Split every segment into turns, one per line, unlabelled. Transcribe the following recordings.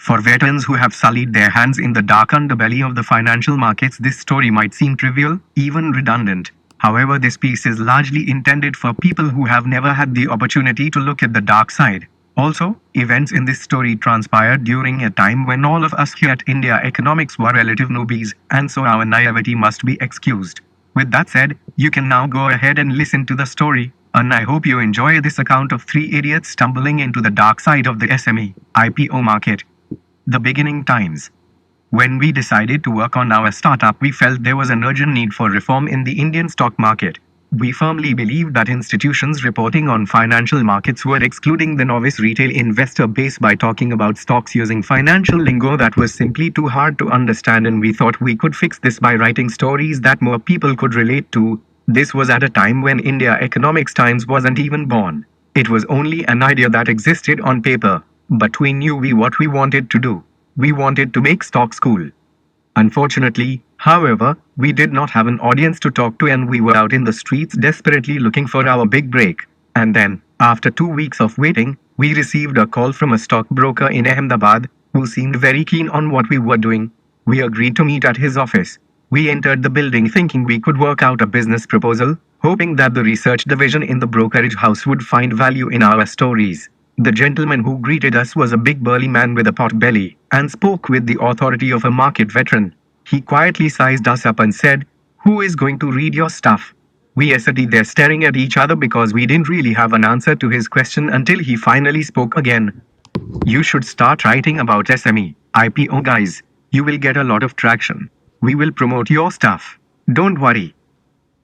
For veterans who have sullied their hands in the dark underbelly of the financial markets, this story might seem trivial, even redundant. However, this piece is largely intended for people who have never had the opportunity to look at the dark side. Also, events in this story transpired during a time when all of us here at India Economics were relative newbies, and so our naivety must be excused. With that said, you can now go ahead and listen to the story, and I hope you enjoy this account of three idiots stumbling into the dark side of the SME IPO market. The beginning times. When we decided to work on our startup, we felt there was an urgent need for reform in the Indian stock market. We firmly believed that institutions reporting on financial markets were excluding the novice retail investor base by talking about stocks using financial lingo that was simply too hard to understand, and we thought we could fix this by writing stories that more people could relate to. This was at a time when India Economics Times wasn't even born. It was only an idea that existed on paper. But we knew what we wanted to do. We wanted to make stocks cool. Unfortunately, however, we did not have an audience to talk to, and we were out in the streets desperately looking for our big break. And then, after 2 weeks of waiting, we received a call from a stockbroker in Ahmedabad who seemed very keen on what we were doing. We agreed to meet at his office. We entered the building thinking we could work out a business proposal, hoping that the research division in the brokerage house would find value in our stories. The gentleman who greeted us was a big burly man with a pot belly, and spoke with the authority of a market veteran. He quietly sized us up and said, "Who is going to read your stuff?" We sat there staring at each other because we didn't really have an answer to his question until he finally spoke again. "You should start writing about SME IPO, guys. You will get a lot of traction. We will promote your stuff. Don't worry."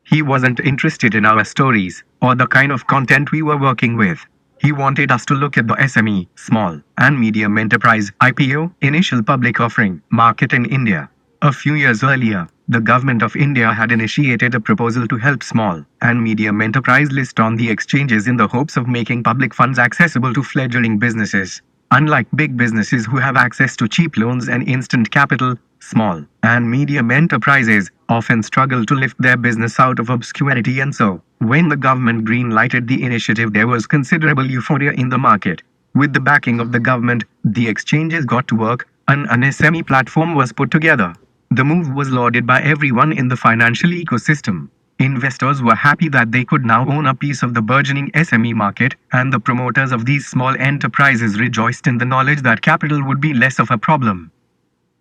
He wasn't interested in our stories or the kind of content we were working with. He wanted us to look at the SME, small and medium enterprise IPO, initial public offering, market in India. A few years earlier, the government of India had initiated a proposal to help small and medium enterprise list on the exchanges in the hopes of making public funds accessible to fledgling businesses. Unlike big businesses who have access to cheap loans and instant capital, small and medium enterprises often struggle to lift their business out of obscurity, and so, when the government green-lighted the initiative, there was considerable euphoria in the market. With the backing of the government, the exchanges got to work, and an SME platform was put together. The move was lauded by everyone in the financial ecosystem. Investors were happy that they could now own a piece of the burgeoning SME market, and the promoters of these small enterprises rejoiced in the knowledge that capital would be less of a problem.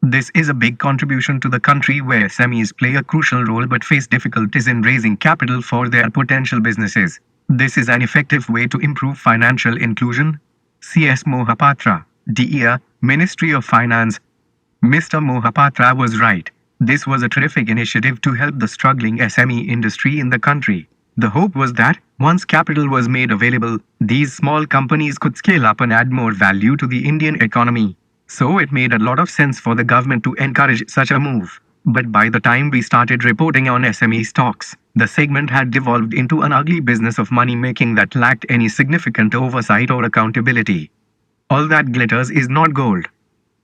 This is a big contribution to the country where SMEs play a crucial role but face difficulties in raising capital for their potential businesses. This is an effective way to improve financial inclusion. C.S. Mohapatra, DEA, Ministry of Finance. Mr. Mohapatra was right. This was a terrific initiative to help the struggling SME industry in the country. The hope was that, once capital was made available, these small companies could scale up and add more value to the Indian economy. So it made a lot of sense for the government to encourage such a move. But by the time we started reporting on SME stocks, the segment had devolved into an ugly business of money making that lacked any significant oversight or accountability. All that glitters is not gold.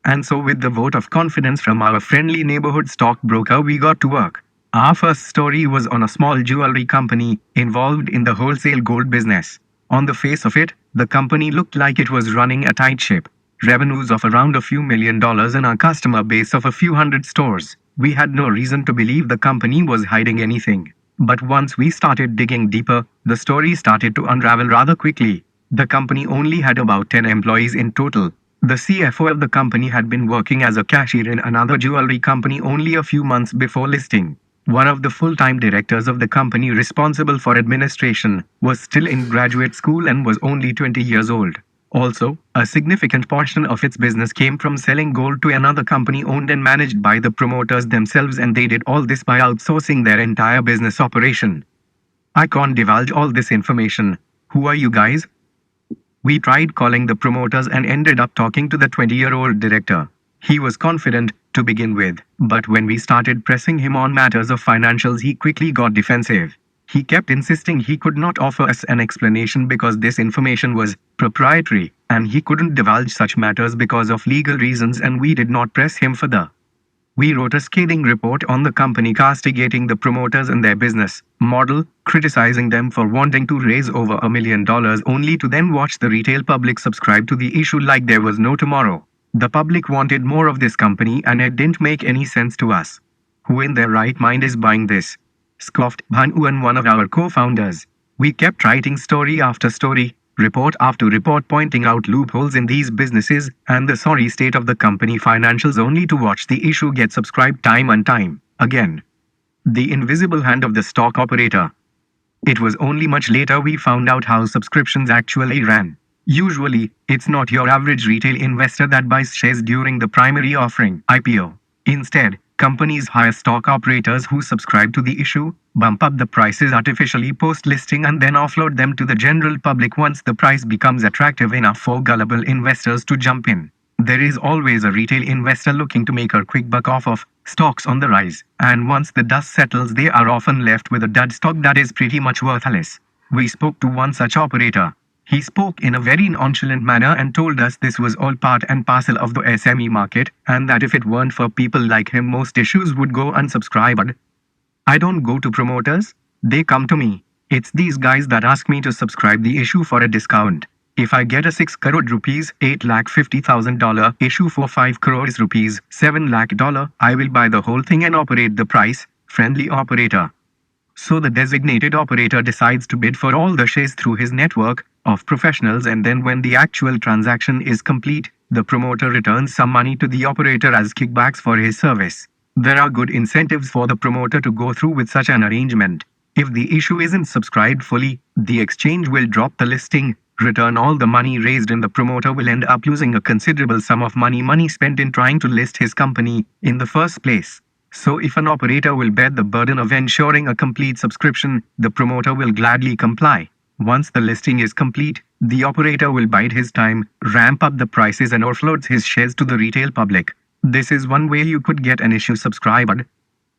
And so, with the vote of confidence from our friendly neighborhood stockbroker, we got to work. Our first story was on a small jewelry company involved in the wholesale gold business. On the face of it, the company looked like it was running a tight ship. Revenues of around a few $1 million and a customer base of a few hundred stores. We had no reason to believe the company was hiding anything. But once we started digging deeper, the story started to unravel rather quickly. The company only had about 10 employees in total. The CFO of the company had been working as a cashier in another jewelry company only a few months before listing. One of the full-time directors of the company responsible for administration was still in graduate school and was only 20 years old. Also, a significant portion of its business came from selling gold to another company owned and managed by the promoters themselves, and they did all this by outsourcing their entire business operation. I can't divulge all this information. Who are you guys? We tried calling the promoters and ended up talking to the 20-year-old director. He was confident to begin with, but when we started pressing him on matters of financials, he quickly got defensive. He kept insisting he could not offer us an explanation because this information was proprietary, and he couldn't divulge such matters because of legal reasons, and we did not press him further. We wrote a scathing report on the company castigating the promoters and their business model, criticizing them for wanting to raise over $1 million only to then watch the retail public subscribe to the issue like there was no tomorrow. The public wanted more of this company and it didn't make any sense to us. Who in their right mind is buying this? Scoffed Bhanu, one of our co-founders. We kept writing story after story, report after report pointing out loopholes in these businesses and the sorry state of the company financials only to watch the issue get subscribed time and time again. The invisible hand of the stock operator. It was only much later we found out how subscriptions actually ran. Usually, it's not your average retail investor that buys shares during the primary offering (IPO). Instead, companies hire stock operators who subscribe to the issue, bump up the prices artificially post-listing and then offload them to the general public once the price becomes attractive enough for gullible investors to jump in. There is always a retail investor looking to make a quick buck off of stocks on the rise, and once the dust settles they are often left with a dud stock that is pretty much worthless. We spoke to one such operator. He spoke in a very nonchalant manner and told us this was all part and parcel of the SME market, and that if it weren't for people like him most issues would go unsubscribed. I don't go to promoters, they come to me. It's these guys that ask me to subscribe the issue for a discount. If I get a 6 crore rupees $8,50,000 issue for 5 crores rupees $7 lakh, I will buy the whole thing and operate the price, friendly operator. So the designated operator decides to bid for all the shares through his network of professionals, and then when the actual transaction is complete, the promoter returns some money to the operator as kickbacks for his service. There are good incentives for the promoter to go through with such an arrangement. If the issue isn't subscribed fully, the exchange will drop the listing, return all the money raised, and the promoter will end up losing a considerable sum of money spent in trying to list his company in the first place. So if an operator will bear the burden of ensuring a complete subscription, the promoter will gladly comply. Once the listing is complete, the operator will bide his time, ramp up the prices and offloads his shares to the retail public. This is one way you could get an issue subscribed.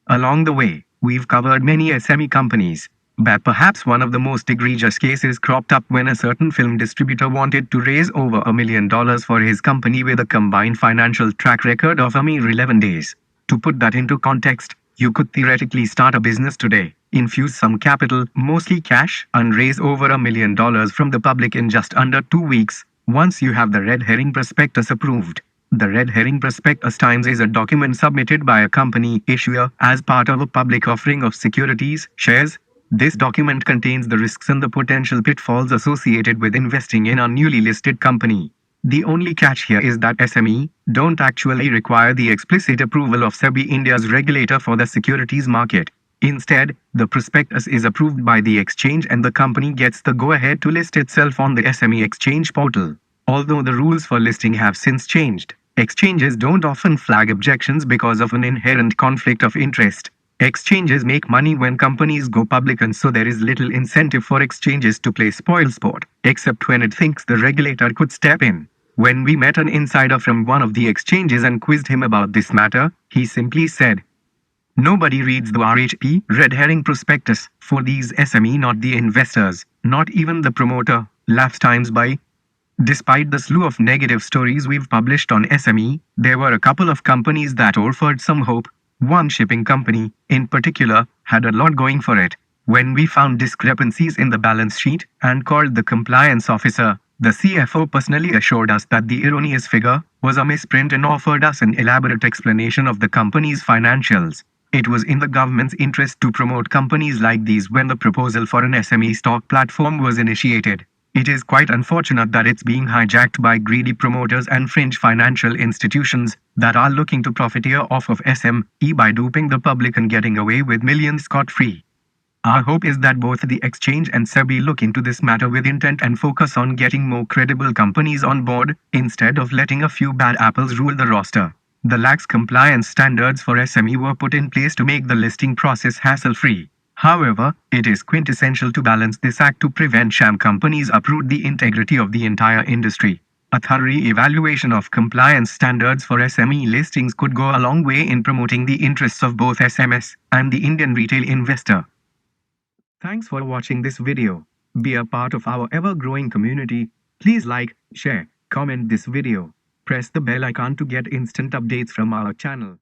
Along the way, we've covered many SME companies, but perhaps one of the most egregious cases cropped up when a certain film distributor wanted to raise over $1 million for his company with a combined financial track record of a mere 11 days. To put that into context, you could theoretically start a business today, infuse some capital, mostly cash, and raise over $1 million from the public in just under 2 weeks, once you have the red herring prospectus approved. The red herring prospectus times is a document submitted by a company issuer as part of a public offering of securities, shares. This document contains the risks and the potential pitfalls associated with investing in a newly listed company. The only catch here is that SME don't actually require the explicit approval of SEBI, India's regulator for the securities market. Instead, the prospectus is approved by the exchange and the company gets the go-ahead to list itself on the SME exchange portal. Although the rules for listing have since changed, exchanges don't often flag objections because of an inherent conflict of interest. Exchanges make money when companies go public, and so there is little incentive for exchanges to play spoilsport, except when it thinks the regulator could step in. When we met an insider from one of the exchanges and quizzed him about this matter, he simply said, "Nobody reads the RHP red herring prospectus for these SME, not the investors, not even the promoter." Laughs times by. Despite the slew of negative stories we've published on SME, there were a couple of companies that offered some hope. One shipping company, in particular, had a lot going for it. When we found discrepancies in the balance sheet and called the compliance officer, the CFO personally assured us that the erroneous figure was a misprint and offered us an elaborate explanation of the company's financials. It was in the government's interest to promote companies like these when the proposal for an SME stock platform was initiated. It is quite unfortunate that it's being hijacked by greedy promoters and fringe financial institutions that are looking to profiteer off of SME by duping the public and getting away with millions scot-free. Our hope is that both the exchange and SEBI look into this matter with intent and focus on getting more credible companies on board, instead of letting a few bad apples rule the roster. The lax compliance standards for SME were put in place to make the listing process hassle-free. However, it is quintessential to balance this act to prevent sham companies uproot the integrity of the entire industry. A thorough evaluation of compliance standards for SME listings could go a long way in promoting the interests of both SMS and the Indian retail investor. Thanks for watching this video. Be a part of our ever-growing community. Please like, share, comment this video. Press the bell icon to get instant updates from our channel.